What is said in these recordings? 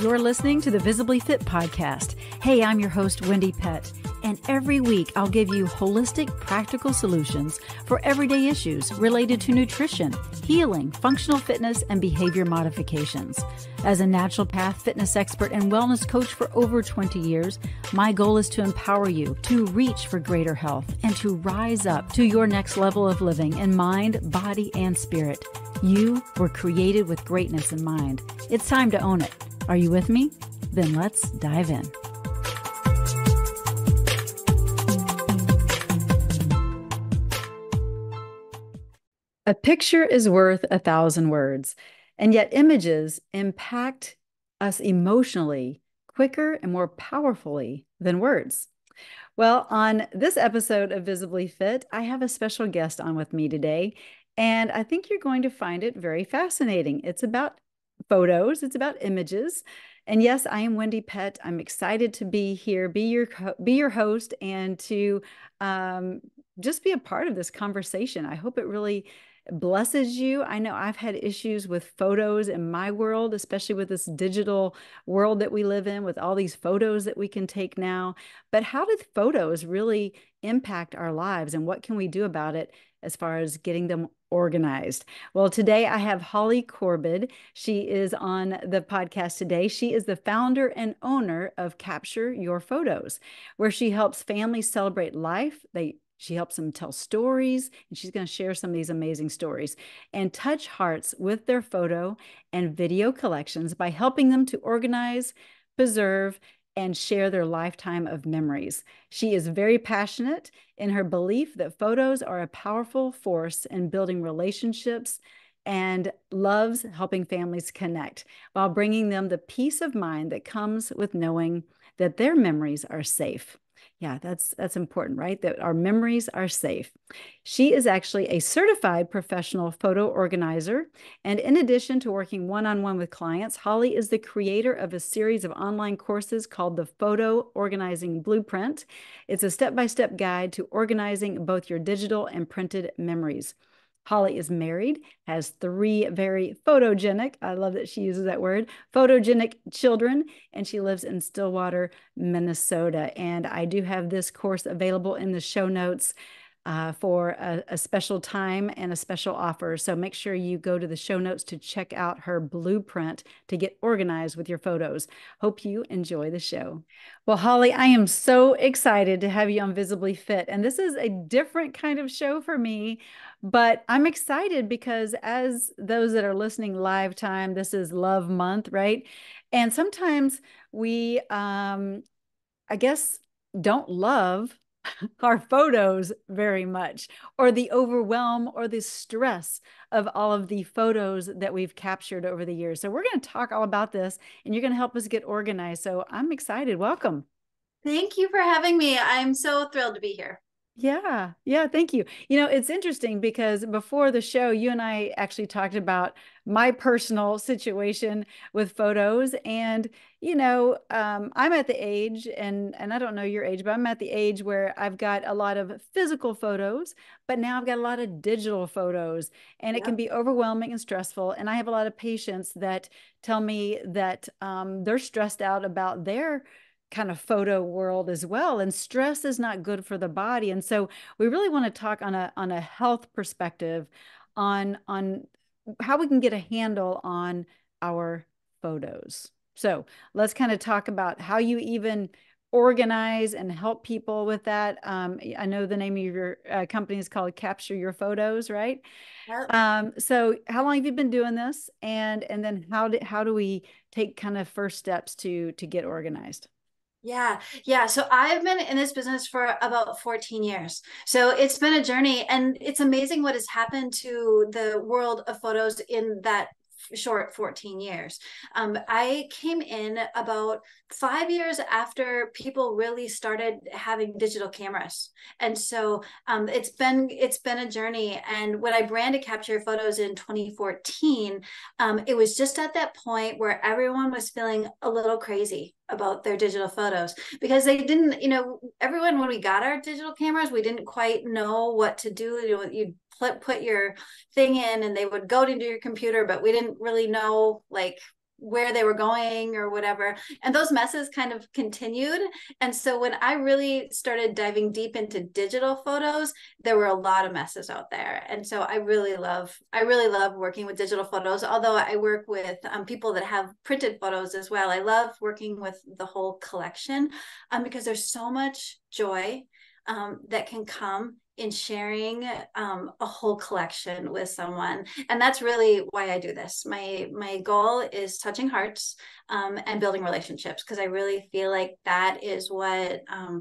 You're listening to the Visibly Fit podcast. Hey, I'm your host, Wendie Pett, and every week I'll give you holistic, practical solutions for everyday issues related to nutrition, healing, functional fitness, and behavior modifications. As a naturopath, fitness expert, and wellness coach for over 20 years, my goal is to empower you to reach for greater health and to rise up to your next level of living in mind, body, and spirit. You were created with greatness in mind. It's time to own it. Are you with me? Then let's dive in. A picture is worth 1,000 words, and yet images impact us emotionally quicker and more powerfully than words. Well, on this episode of Visibly Fit, I have a special guest on with me today, and I think you're going to find it very fascinating. It's about photos, it's about images. And yes, I am Wendie Pett. I'm excited to be here, be your host, and to just be a part of this conversation. I hope it really blesses you. I know I've had issues with photos in my world, especially with this digital world that we live in, with all these photos that we can take now. But how do photos really impact our lives, and what can we do about it as far as getting them organized? Well, today I have Holly Corbid. She is on the podcast today. She is the founder and owner of Capture Your Photos, where she helps families celebrate life. She helps them tell stories, and she's going to share some of these amazing stories and touch hearts with their photo and video collections by helping them to organize, preserve, and share their lifetime of memories. She is very passionate in her belief that photos are a powerful force in building relationships and loves helping families connect while bringing them the peace of mind that comes with knowing that their memories are safe. Yeah, that's important, right? That our memories are safe. She is actually a certified professional photo organizer. And in addition to working one-on-one with clients, Holly is the creator of a series of online courses called the Photo Organizing Blueprint. It's a step-by-step guide to organizing both your digital and printed memories. Holly is married, has 3 very photogenic, I love that she uses that word, photogenic children, and she lives in Stillwater, Minnesota. And I do have this course available in the show notes for a special time and a special offer. So make sure you go to the show notes to check out her blueprint to get organized with your photos. Hope you enjoy the show. Well, Holly, I am so excited to have you on Visibly Fit. And this is a different kind of show for me, but I'm excited because as those that are listening live time, this is Love Month, right? And sometimes we, I guess, don't love our photos very much, or the overwhelm or the stress of all of the photos that we've captured over the years. So we're going to talk all about this, and you're going to help us get organized. So I'm excited. Welcome. Thank you for having me. I'm so thrilled to be here. Yeah. Thank you. It's interesting because before the show, you and I actually talked about my personal situation with photos. And, I'm at the age, and I don't know your age, but I'm at the age where I've got a lot of physical photos, but now I've got a lot of digital photos, and it can be overwhelming and stressful. And I have a lot of patients that tell me that they're stressed out about their kind of photo world as well. And stress is not good for the body. And so we really want to talk on a health perspective on how we can get a handle on our photos. So let's kind of talk about how you even organize and help people with that. I know the name of your company is called Capture Your Photos, right? Yep. So how long have you been doing this? And then how do we take kind of first steps to get organized? Yeah. So I've been in this business for about 14 years. So it's been a journey, and it's amazing what has happened to the world of photos in that short 14 years. I came in about 5 years after people really started having digital cameras. And so it's been a journey. And when I branded Capture Your Photos in 2014, it was just at that point where everyone was feeling a little crazy about their digital photos, because they didn't, everyone, when we got our digital cameras, we didn't quite know what to do. You'd put your thing in and they would go into your computer, but we didn't really know like where they were going or whatever. And those messes kind of continued. And so when I really started diving deep into digital photos, there were a lot of messes out there. And so I really love working with digital photos, although I work with people that have printed photos as well. I love working with the whole collection because there's so much joy that can come in sharing a whole collection with someone. And that's really why I do this. My goal is touching hearts and building relationships, because I really feel like that is what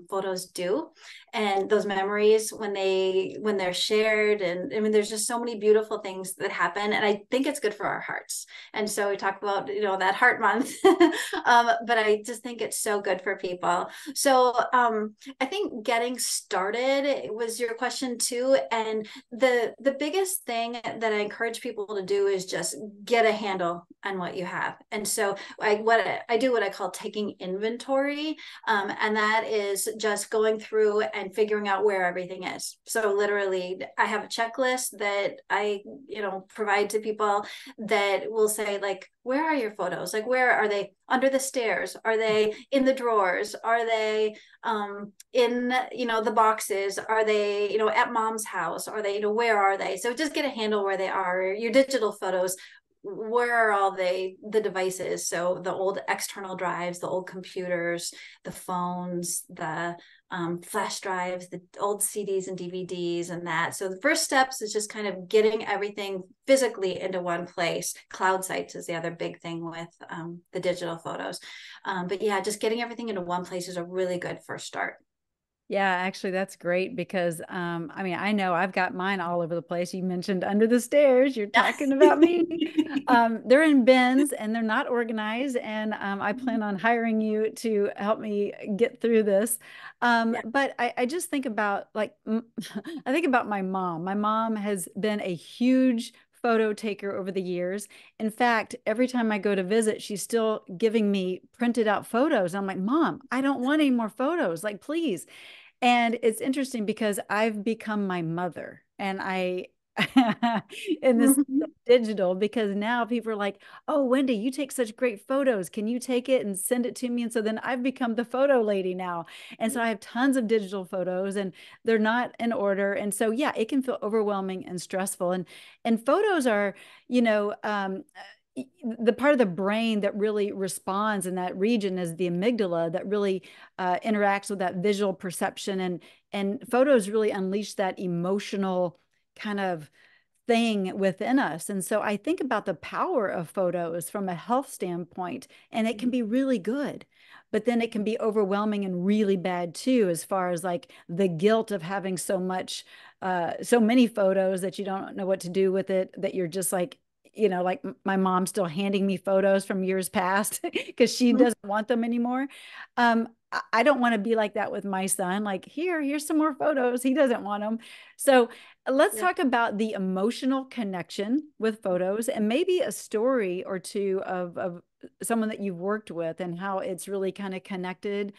photos do. And those memories, when they're shared, and I mean, there's just so many beautiful things that happen. And I think it's good for our hearts. And so we talk about, that heart month, but I just think it's so good for people. So I think getting started was your question too. And the biggest thing that I encourage people to do is just get a handle on what you have. And so I do what I call taking inventory. And that is just going through and figuring out where everything is. So literally I have a checklist that I, provide to people that will say, like, where are your photos? Like, where are they? Under the stairs? Are they in the drawers? Are they in, the boxes? Are they, at mom's house? Are they, where are they? So just get a handle where they are. Your digital photos, where are all the devices? So the old external drives, the old computers, the phones, the flash drives, the old CDs and DVDs and that. So the first steps is just kind of getting everything physically into one place. Cloud sites is the other big thing with the digital photos. But yeah, just getting everything into one place is a really good first start. Yeah, actually, that's great because I mean, I know I've got mine all over the place. You mentioned under the stairs. You're talking about me. They're in bins and they're not organized. And I plan on hiring you to help me get through this. Yeah. But I just think about like, I think about my mom. My mom has been a huge photo taker over the years. In fact, every time I go to visit, she's still giving me printed out photos. I'm like, Mom, I don't want any more photos. Like, please. And it's interesting because I've become my mother and I in this Mhm. digital because now people are like, "Oh, Wendy, you take such great photos. Can you take it and send it to me?" And so then I've become the photo lady now. And so I have tons of digital photos and they're not in order. And so yeah, it can feel overwhelming and stressful. And photos are, you know, the part of the brain that really responds in that region is the amygdala that really interacts with that visual perception and photos really unleash that emotional kind of thing within us. And so I think about the power of photos from a health standpoint, and it can be really good. But then it can be overwhelming and really bad too, as far as like the guilt of having so many photos that you don't know what to do with it, that you're just like, like my mom still handing me photos from years past because she Mhm. doesn't want them anymore. I don't want to be like that with my son. Like, here's some more photos. He doesn't want them. So let's Yeah. talk about the emotional connection with photos and maybe a story or two of someone that you've worked with and how it's really kind of connected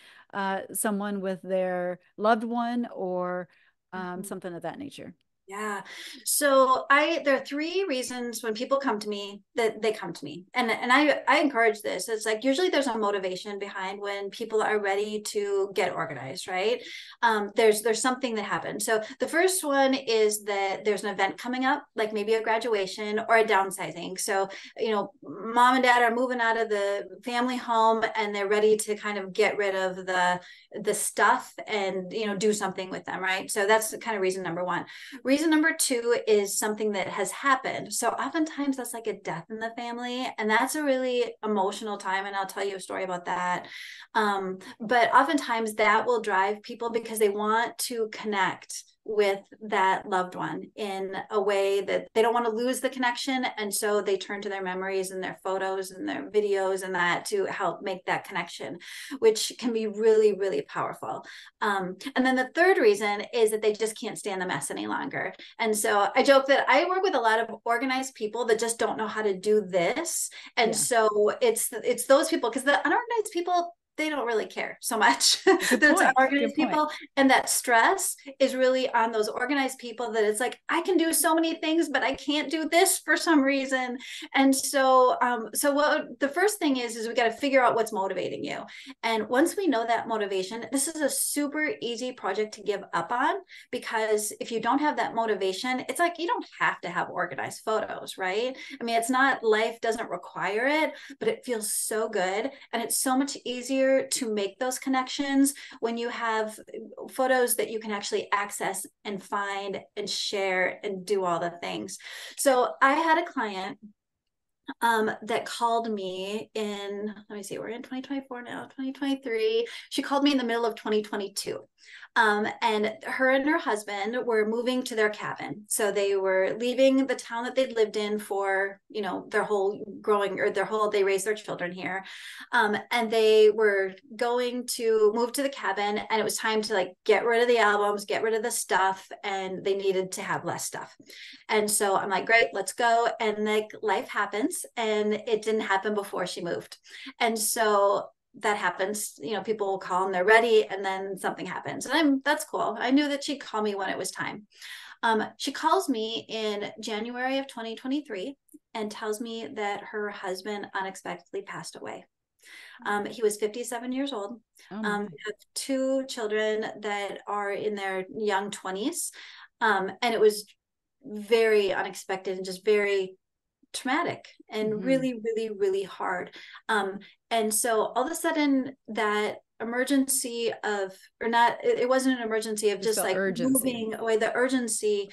someone with their loved one or Mhm. something of that nature. Yeah. So there are three reasons when people come to me that they come to me. And I encourage this. It's like usually there's a motivation behind when people are ready to get organized, right? There's something that happened. So the first one is that there's an event coming up, like maybe a graduation or a downsizing. So, mom and dad are moving out of the family home and they're ready to kind of get rid of the stuff and do something with them, right? So that's kind of reason number one. Reason number two is something that has happened. So oftentimes that's like a death in the family, and that's a really emotional time. And I'll tell you a story about that. But oftentimes that will drive people because they want to connect with that loved one in a way that they don't want to lose the connection. And so they turn to their memories and their photos and their videos and that to help make that connection, which can be really, really powerful. And then the third reason is that they just can't stand the mess any longer. And so I joke that I work with a lot of organized people that just don't know how to do this. And Yeah. so it's those people, because the unorganized people, they don't really care so much. Good That's point. Good organized point. people. And that stress is really on those organized people, that it's like, I can do so many things, but I can't do this for some reason. And so, so what the first thing is we got to figure out what's motivating you. And once we know that motivation, this is a super easy project to give up on, because if you don't have that motivation, it's like, you don't have to have organized photos, right? I mean, it's not, life doesn't require it, but it feels so good. And it's so much easier to make those connections when you have photos that you can actually access and find and share and do all the things. So I had a client that called me in, let me see, we're in 2024 now, 2023. She called me in the middle of 2022. And her and her husband were moving to their cabin. So they were leaving the town that they'd lived in for, you know, their whole growing, or their whole, they raised their children here. And they were going to move to the cabin, and it was time to like get rid of the albums, get rid of the stuff, and they needed to have less stuff. And so I'm like, great, let's go. And like life happens, and it didn't happen before she moved. And so that happens, you know, people will call and they're ready, and then something happens, and that's cool. I knew that she'd call me when it was time. She calls me in January of 2023 and tells me that her husband unexpectedly passed away. He was 57 years old. Oh my. Have two children that are in their young 20s. And it was very unexpected and just very traumatic and really, really, really hard. And so all of a sudden, that emergency of, or not, it wasn't an emergency of Just just felt like urgency. moving away, the urgency,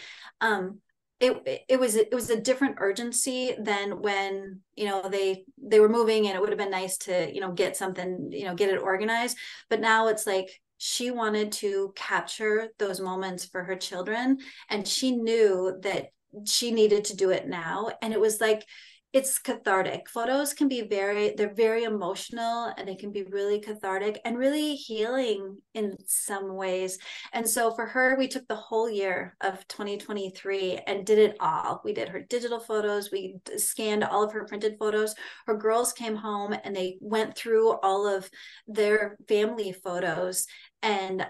it was a different urgency than when, you know, they were moving, and it would have been nice to, you know, get something, you know, get it organized. But now it's like, she wanted to capture those moments for her children, and she knew that she needed to do it now. And it was like, it's cathartic. Photos can be they're very emotional, and they can be really cathartic and really healing in some ways. And so for her, we took the whole year of 2023 and did it all. We did her digital photos, we scanned all of her printed photos. Her girls came home and they went through all of their family photos and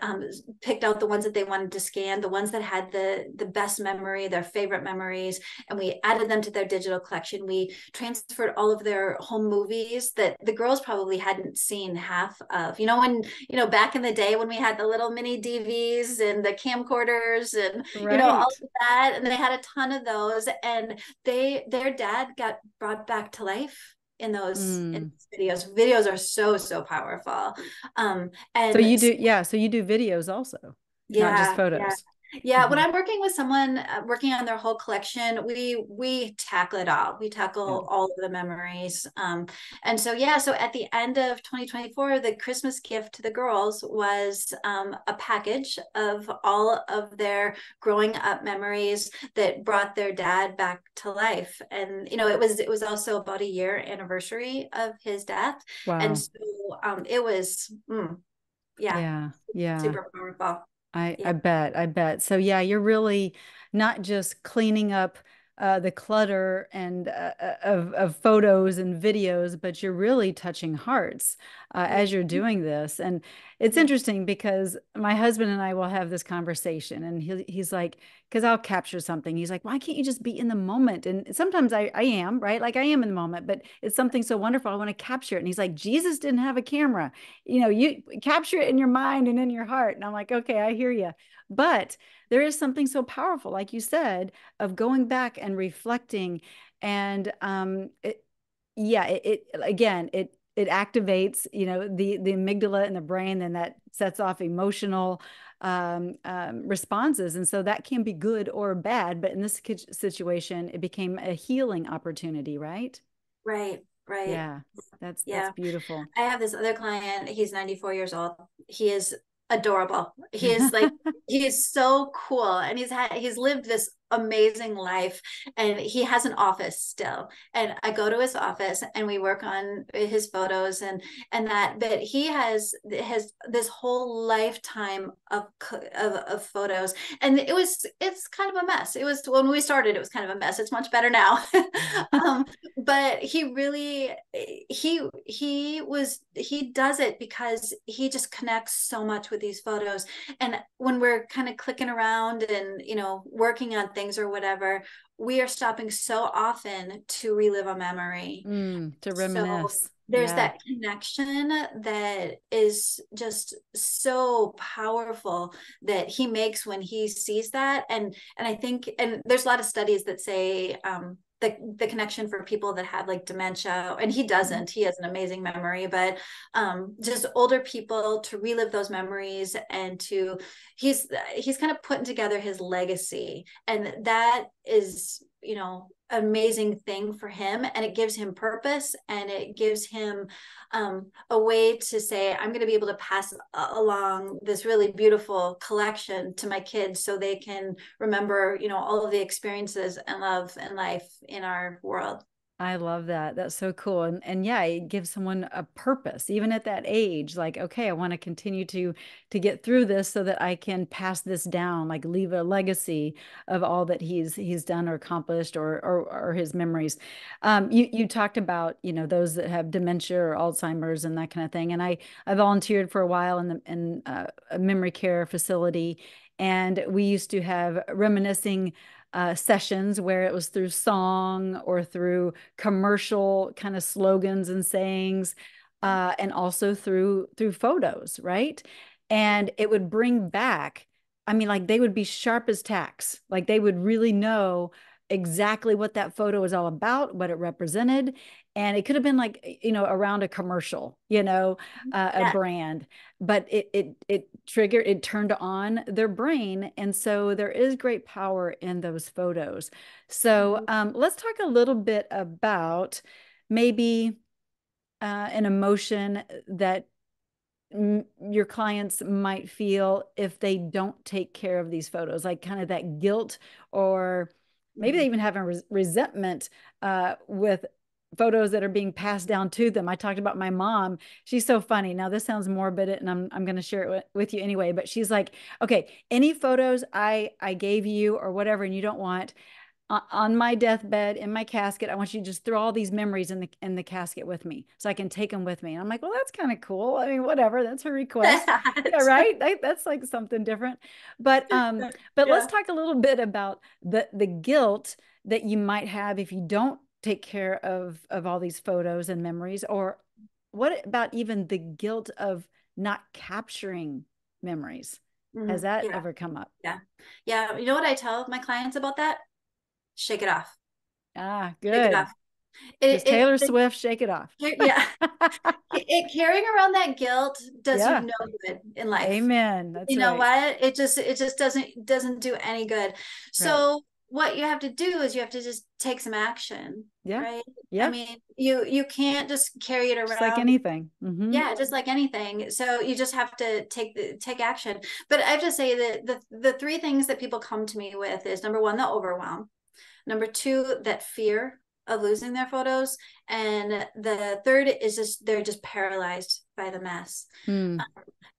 picked out the ones that they wanted to scan, the ones that had the best memory, their favorite memories, and we added them to their digital collection. We transferred all of their home movies that the girls probably hadn't seen half of. You know, when, you know, back in the day when we had the little mini DVs and the camcorders and, you know, all Right. of that, and they had a ton of those, and their dad got brought back to life in those Mm. videos are so powerful. So And you do, yeah. So you do videos also, not just yeah. photos. Yeah, when Hmm. I'm working with someone working on their whole collection, we tackle it all. We Yeah. tackle all of the memories. And so yeah, so at the end of 2024, the Christmas gift to the girls was a package of all of their growing up memories that brought their dad back to life. And you know, it was also about a year anniversary of his death, and Wow. so it was yeah, Yeah. Yeah. super powerful. I Yeah. bet, I bet. So yeah, you're really not just cleaning up the clutter and of photos and videos, but you're really touching hearts as you're Mhm. doing this. And it's Mhm. interesting because my husband and I will have this conversation, and he's like, because I'll capture something. He's like, why can't you just be in the moment? And sometimes I am, right? Like I am in the moment, but it's something so wonderful. I want to capture it. And he's like, Jesus didn't have a camera. You know, you capture it in your mind and in your heart. And I'm like, okay, I hear you. But there is something so powerful, like you said, of going back and reflecting. And yeah, again, it activates, you know, the amygdala in the brain, and that sets off emotional responses. And so that can be good or bad. But in this situation, it became a healing opportunity, right? Right, right. Yeah, that's Yeah. beautiful. I have this other client. He's 94 years old. He is adorable. He is like, he is so cool. And he's lived this amazing life. And he has an office still. And I go to his office and we work on his photos and that, but he has this whole lifetime of photos. And it's kind of a mess. It was when we started, it was kind of a mess. It's much better now. But he really, he does it because he just connects so much with these photos. And when we're kind of clicking around and, working on things or whatever, we are stopping so often to relive a memory. To So reminisce. there's Yeah. that connection that is just so powerful that he makes when he sees that. And I think, and there's a lot of studies that say the connection for people that have like dementia, and he doesn't, he has an amazing memory, but just older people, to relive those memories and to, he's kind of putting together his legacy. And that is, amazing thing for him, and it gives him purpose, and it gives him a way to say, I'm going to be able to pass along this really beautiful collection to my kids so they can remember, all of the experiences and love and life in our world. I love that. That's so cool. And yeah, it gives someone a purpose, even at that age. Like, okay, I want to continue to get through this so that I can pass this down, like leave a legacy of all that he's done or accomplished or his memories. You talked about, those that have dementia or Alzheimer's and that kind of thing. And I volunteered for a while in a memory care facility, and we used to have reminiscing sessions where it was through song or through commercial kind of slogans and sayings, and also through photos, right? And it would bring back, I mean, like they would be sharp as tacks. Like they would really know exactly what that photo was all about, what it represented. And it could have been like, around a commercial, a Yeah. brand, but it triggered, it turned on their brain. And so there is great power in those photos. So let's talk a little bit about maybe an emotion that your clients might feel if they don't take care of these photos, like kind of that guilt, or maybe they even have a resentment with photos that are being passed down to them. I talked about my mom. She's so funny. Now this sounds morbid, and I'm going to share it with you anyway, but she's like, okay, any photos I gave you or whatever and you don't want, on my deathbed in my casket, I want you to just throw all these memories in the casket with me so I can take them with me. And I'm like, well, that's kind of cool. I mean, whatever, that's her request. Yeah, right. That's like something different. But let's Yeah. talk a little bit about the guilt that you might have if you don't take care of all these photos and memories, or what about even the guilt of not capturing memories? Has that Yeah. ever come up? Yeah. Yeah. You know what I tell my clients about that? Shake it off. Ah, Shake it good. off. It, Just it, Taylor Swift, shake it off. yeah. Carrying around that guilt does you Yeah. no good in life. Amen. That's You know right. what? It just doesn't do any good. Right. So what you have to do is you have to just take some action, Yeah. right? I Yeah. mean, you can't just carry it Just like around. anything. Yeah, just like anything. So you just have to take action. But I have to say that the three things that people come to me with is, number one, the overwhelm. Number two, that fear of losing their photos. And the third is just they're just paralyzed by the mess. Hmm.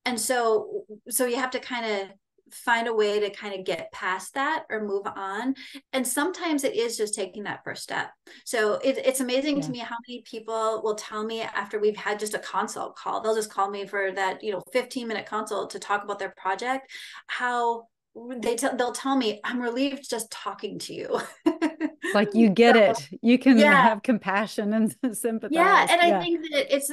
And so you have to kind of find a way to kind of get past that or move on. And sometimes it is just taking that first step. So it's amazing to Yeah. me how many people will tell me after we've had just a consult call, they'll just call me for that 15-minute consult to talk about their project, how they'll tell me, I'm relieved just talking to you. Like you get So, it. You can yeah. have compassion and Yeah, sympathize. and I Yeah. think that it's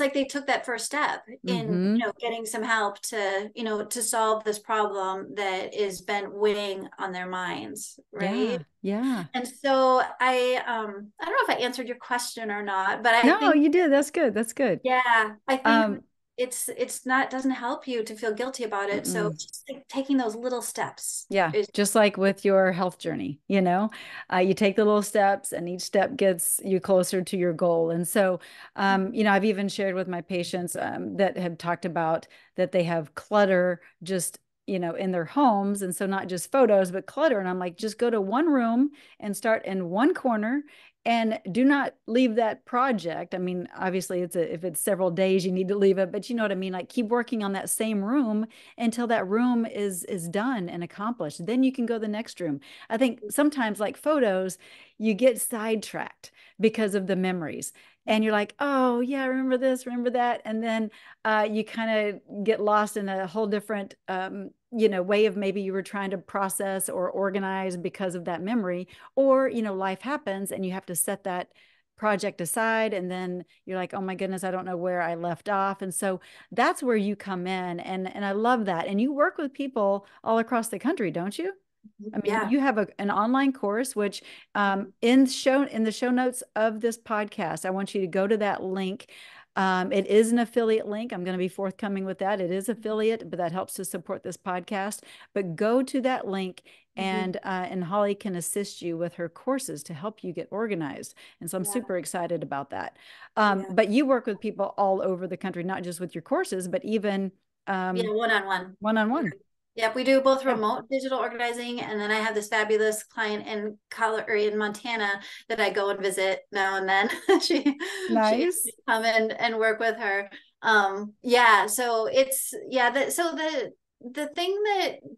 like they took that first step in, Mm-hmm. getting some help to, to solve this problem that has been weighing on their minds, right? Yeah. Yeah. And so I don't know if I answered your question or not, but I No, think, you did. That's good. That's good. yeah, I think Um, it's not, doesn't help you to feel guilty about it. So mm-mm. just like taking those little steps Yeah, is. just like with your health journey, you take the little steps and each step gets you closer to your goal. And so, I've even shared with my patients that have talked about that they have clutter just in their homes. And so not just photos, but clutter. And I'm like, just go to one room and start in one corner and do not leave that project. I mean, obviously if it's several days, you need to leave it, but you know what I mean? Like keep working on that same room until that room is done and accomplished. Then you can go to the next room. I think sometimes like photos, you get sidetracked because of the memories. And you're like, oh yeah, remember this, remember that. And then you kind of get lost in a whole different way of maybe you were trying to process or organize because of that memory, or life happens and you have to set that project aside, and then you're like, oh my goodness, I don't know where I left off. And so that's where you come in, and I love that. And you work with people all across the country, don't you? I mean, Yeah. you have an online course, which in the show notes of this podcast, I want you to go to that link. It is an affiliate link. I'm going to be forthcoming with that. It is affiliate, but that helps to support this podcast. But go to that link, Mhm. and Holly can assist you with her courses to help you get organized. And so I'm Yeah. super excited about that. Yeah. But you work with people all over the country, not just with your courses, but even Yeah. One on one. one on one. Yep, we do both Yeah, remote digital organizing, and then I have this fabulous client in Colorado, in Montana, that I go and visit now and then. She nice. come in and work with her. Yeah, so it's yeah. The thing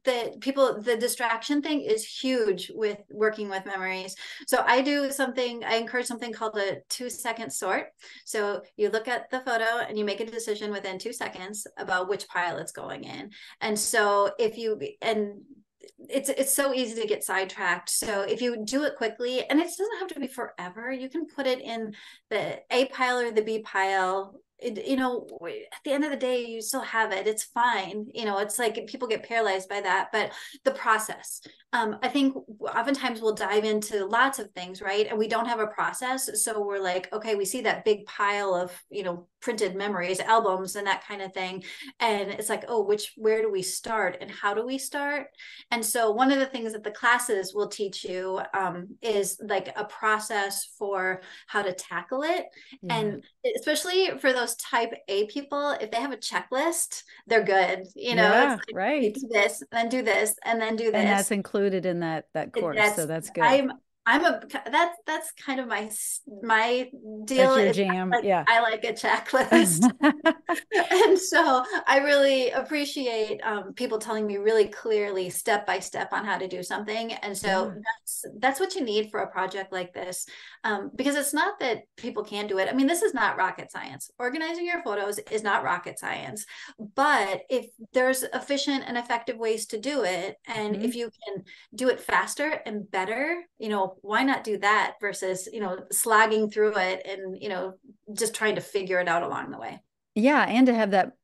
that people, the distraction thing is huge with working with memories. So I encourage something called a 2 second sort. So you look at the photo and you make a decision within 2 seconds about which pile it's going in. And so if you and it's so easy to get sidetracked. So if you do it quickly, and it doesn't have to be forever, you can put it in the A pile or the B pile. At the end of the day, you still have it. It's fine. It's like people get paralyzed by that, but the process. I think oftentimes we'll dive into lots of things, right? And we don't have a process. So we're like, okay, we see that big pile of, printed memories, albums, and that kind of thing. And it's like, oh, where do we start and how do we start? And so one of the things that the classes will teach you is like a process for how to tackle it. Yeah. And especially for those type A people, if they have a checklist, they're good. It's Yeah, like, okay, right. do this, then do this, and then do And that's this. included in that course, so That's that's good. I'm a that's kind of my That's deal your is jam. like Yeah. I like a checklist. And so I really appreciate people telling me really clearly, step by step, on how to do something. And so Yeah. that's what you need for a project like this, because it's not that people can't do it. I mean, this is not rocket science. Organizing your photos is not rocket science, but if there's efficient and effective ways to do it, and if Mhm. you can do it faster and better, why not do that versus slogging through it and just trying to figure it out along the way. Yeah, and to have that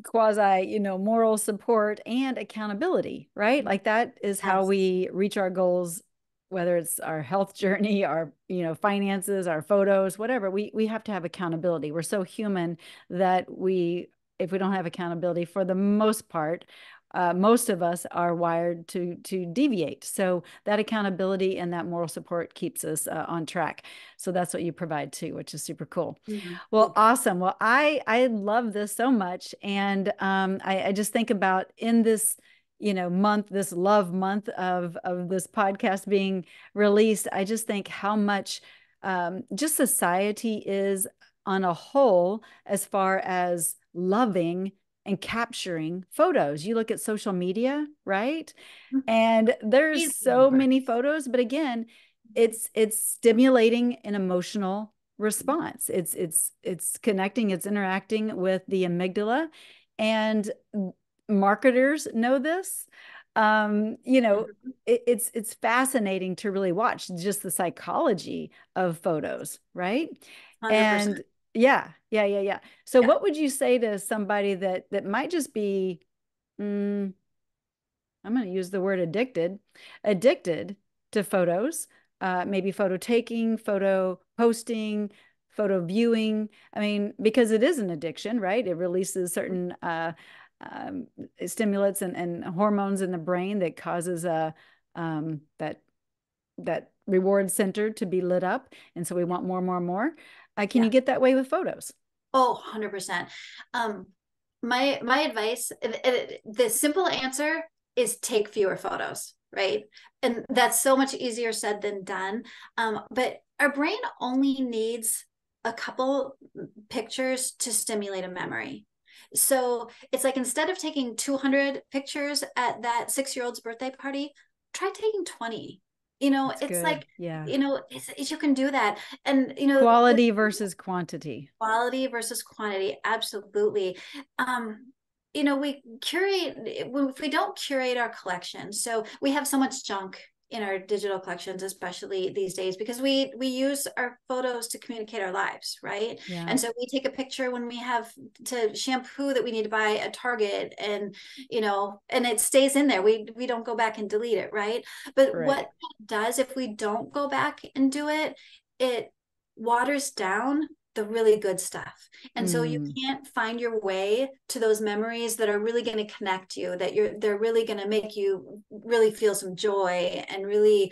quasi, moral support and accountability, right? Like that is how Yes. we reach our goals, whether it's our health journey, our, finances, our photos, whatever. We have to have accountability. We're so human that if we don't have accountability for the most part, most of us are wired to deviate. So that accountability and that moral support keeps us on track. So that's what you provide too, which is super cool. Mhm. Well, awesome. Well, I love this so much, and I just think about in this month, this love month of this podcast being released. I just think how much just society is on a whole as far as loving and capturing photos. You look at social media, right? And there's so many photos, but again, it's stimulating an emotional response. It's connecting, it's interacting with the amygdala, and marketers know this. It's fascinating to really watch just the psychology of photos, right? 100%. And yeah, yeah, yeah, yeah. So Yeah. what would you say to somebody that might just be mm, I'm going to use the word addicted to photos, maybe photo taking, photo posting, photo viewing. I mean, because it is an addiction, right? It releases certain um, stimulants and hormones in the brain that causes that reward center to be lit up. And so we want more, more, more. Can you Yeah. get that way with photos? Oh, 100%. My advice, the simple answer is take fewer photos, right? And that's so much easier said than done. But our brain only needs a couple pictures to stimulate a memory. So it's like instead of taking 200 pictures at that 6 year old's birthday party, try taking 20. That's It's good. like, Yeah. you can do that. And, the Quality versus quantity. quality versus quantity, absolutely. um we curate, if we don't curate our collection, so we have so much junk in our digital collections, especially these days, because we use our photos to communicate our lives, right? Yeah. And so we take a picture when we have to shampoo that we need to buy at Target, and it stays in there. We don't go back and delete it, right? But what Right. it does, if we don't go back and do it, it waters down the really good stuff. And so you Mm. can't find your way to those memories that are really going to connect you, they're really going to make you really feel some joy, and really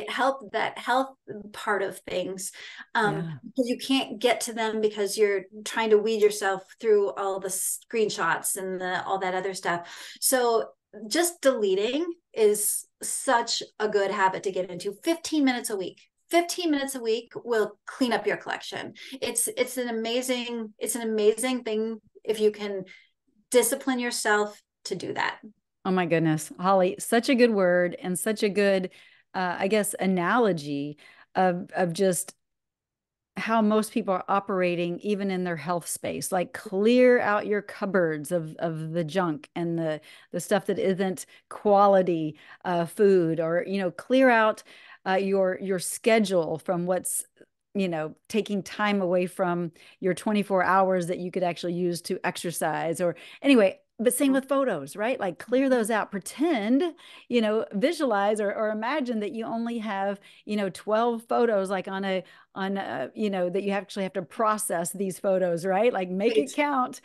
help that health part of things. Yeah. Because you can't get to them because you're trying to weed yourself through all the screenshots and all that other stuff. So just deleting is such a good habit to get into. 15 minutes a week. 15 minutes a week will clean up your collection. It's an amazing thing if you can discipline yourself to do that. Oh my goodness, Holly, such a good word and such a good, I guess, analogy of just how most people are operating even in their health space. Like clear out your cupboards of the junk and the stuff that isn't quality food, or clear out your schedule from what's taking time away from your 24 hours that you could actually use to exercise. Or anyway, but same with photos, right? Like clear those out, pretend, visualize or imagine that you only have 12 photos, like that you actually have to process these photos, right? Like make Right. it count,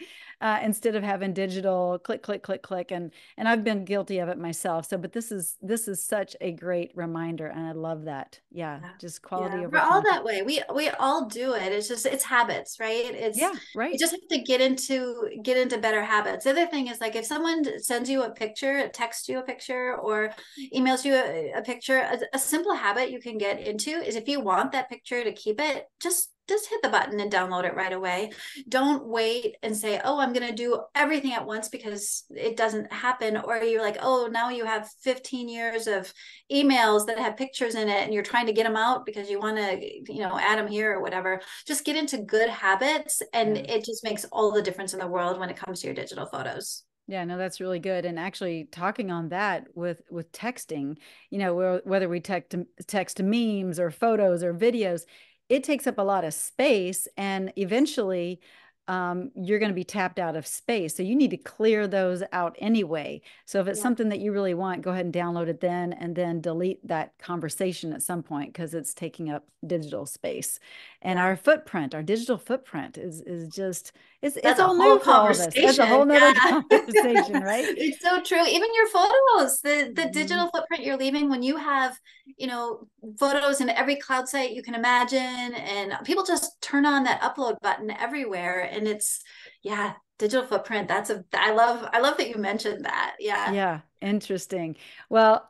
instead of having digital click click click click. And I've been guilty of it myself. So but this is such a great reminder, and I love that. Yeah, Yeah. just Yeah, quality over we're all quantity. that way. We all do it. It's habits, right? It's Yeah, You right. just have to get into better habits. The other thing is, like, if someone sends you a picture, texts you a picture, or emails you a picture, a simple habit you can get into is, if you want that picture to keep it, just hit the button and download it right away. Don't wait and say, oh, I'm going to do everything at once, because it doesn't happen. Or you're like, oh, now you have 15 years of emails that have pictures in it, and you're trying to get them out because you want to add them here or whatever. Just get into good habits, and Yeah. it just makes all the difference in the world when it comes to your digital photos. Yeah, no, that's really good. And actually, talking on that with texting, whether we text memes or photos or videos, it takes up a lot of space, and eventually, you're going to be tapped out of space. So you need to clear those out anyway. So if it's Yeah. something that you really want, go ahead and download it then, and then delete that conversation at some point because it's taking up digital space. And Yeah, our digital footprint is just it's that's a all whole new for all of us. That's a whole conversation. nother Yeah. conversation, right? It's so true. Even your photos, the Mhm. digital footprint you're leaving when you have, photos in every cloud site you can imagine, and people just turn on that upload button everywhere, and yeah, digital footprint. I love that you mentioned that. Yeah. Yeah, interesting. Well,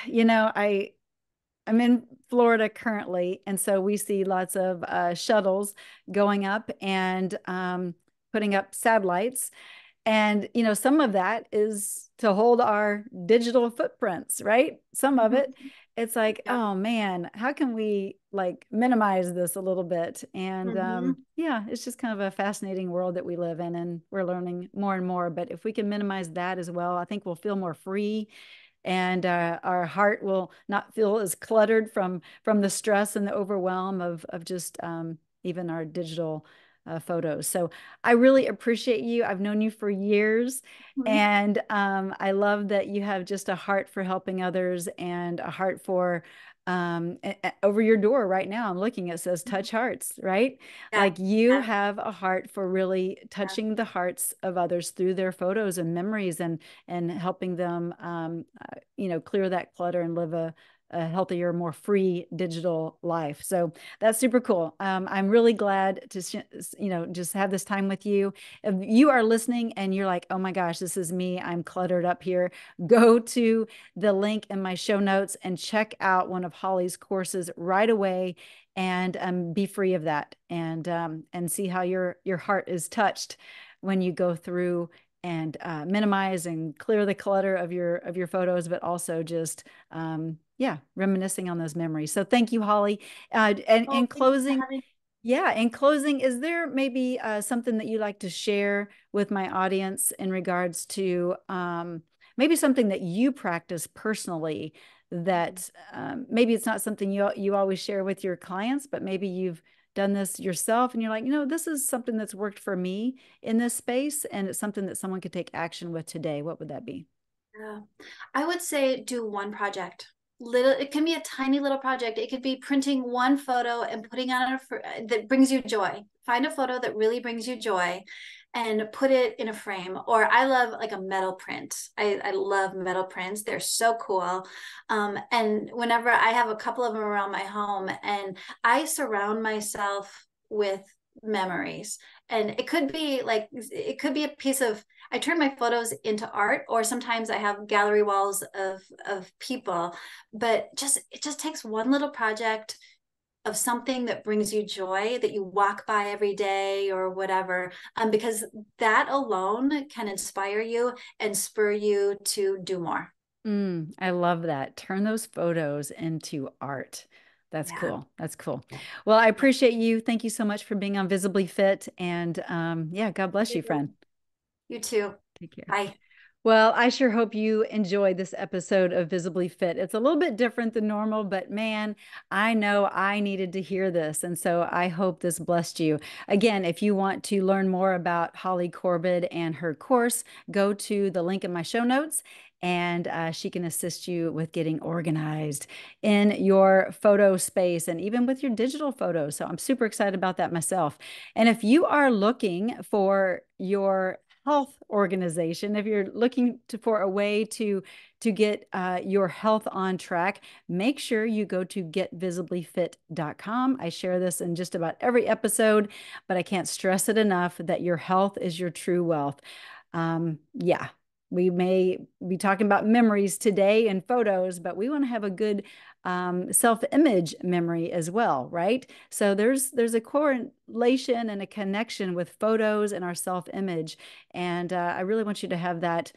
I'm in Florida currently, and so we see lots of shuttles going up and putting up satellites. And, some of that is to hold our digital footprints, right? Some of it, Mhm. it's like, Yeah. oh man, how can we like minimize this a little bit? And Hmm. yeah, it's just kind of a fascinating world that we live in, and we're learning more and more. But if we can minimize that as well, I think we'll feel more free, and our heart will not feel as cluttered from the stress and the overwhelm of just even our digital photos. So I really appreciate you. I've known you for years, Mhm. and I love that you have just a heart for helping others and a heart for over your door right now. I'm looking, it says touch hearts, right? Yeah. Like you Yeah. have a heart for really Yeah. touching the hearts of others through their photos and memories, and helping them clear that clutter and live a healthier, more free digital life. So that's super cool. I'm really glad to, just have this time with you. If you are listening and you're like, oh my gosh, this is me, I'm cluttered up here, go to the link in my show notes and check out one of Holly's courses right away, and be free of that, and see how your heart is touched when you go through and minimize and clear the clutter of your photos, but also just yeah, reminiscing on those memories. So thank you, Holly. And Oh, in thank you for closing, having. yeah, in closing, is there maybe something that you'd like to share with my audience in regards to maybe something that you practice personally that maybe it's not something you always share with your clients, but maybe you've done this yourself and you're like, this is something that's worked for me in this space, and it's something that someone could take action with today. What would that be? Yeah. I would say do one project. Little, it can be a tiny little project. It could be printing one photo and putting on that brings you joy. Find a photo that really brings you joy and put it in a frame. Or I love like a metal print. I love metal prints. They're so cool. And whenever I have a couple of them around my home, and I surround myself with memories. And it could be a piece of, I turn my photos into art, or sometimes I have gallery walls of people. But it just takes one little project of something that brings you joy, that you walk by every day or whatever, because that alone can inspire you and spur you to do more. I love that. Turn those photos into art. That's Yeah. cool. That's cool. Well, I appreciate you. Thank you so much for being on Visibly Fit. And yeah, God bless you, friend. You too. Take care. Bye. Well, I sure hope you enjoyed this episode of Visibly Fit. It's a little bit different than normal, but man, I know I needed to hear this. And so I hope this blessed you. Again, if you want to learn more about Holly Corbid and her course, go to the link in my show notes, and she can assist you with getting organized in your photo space and even with your digital photos. So I'm super excited about that myself. And if you are looking for your health organization, if you're looking for a way to get your health on track, make sure you go to getvisiblyfit.com. I share this in just about every episode, but I can't stress it enough that your health is your true wealth. Yeah, we may be talking about memories today and photos, but we want to have a good self-image memory as well, right? So there's a correlation and a connection with photos and our self-image, and I really want you to have that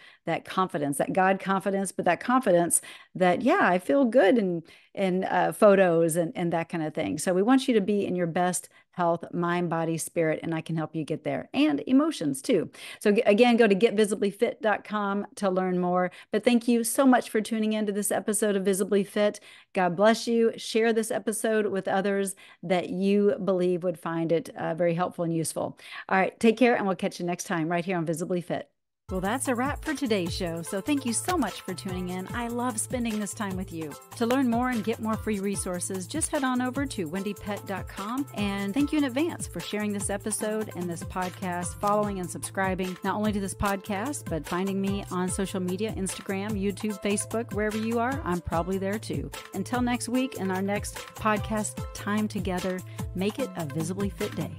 confidence, that God confidence, but that confidence that yeah, I feel good in photos and that kind of thing. So we want you to be in your best health, mind, body, spirit, and I can help you get there, and emotions too. So again, go to getvisiblyfit.com to learn more. But thank you so much for tuning into this episode of Visibly Fit. God bless you. Share this episode with others that you believe would find it very helpful and useful. All right, take care, and we'll catch you next time right here on Visibly Fit. Well, that's a wrap for today's show. So thank you so much for tuning in. I love spending this time with you. To learn more and get more free resources, just head on over to wendiepett.com. And thank you in advance for sharing this episode and this podcast, following and subscribing not only to this podcast, but finding me on social media, Instagram, YouTube, Facebook, wherever you are, I'm probably there too. Until next week and our next podcast time together, make it a visibly fit day.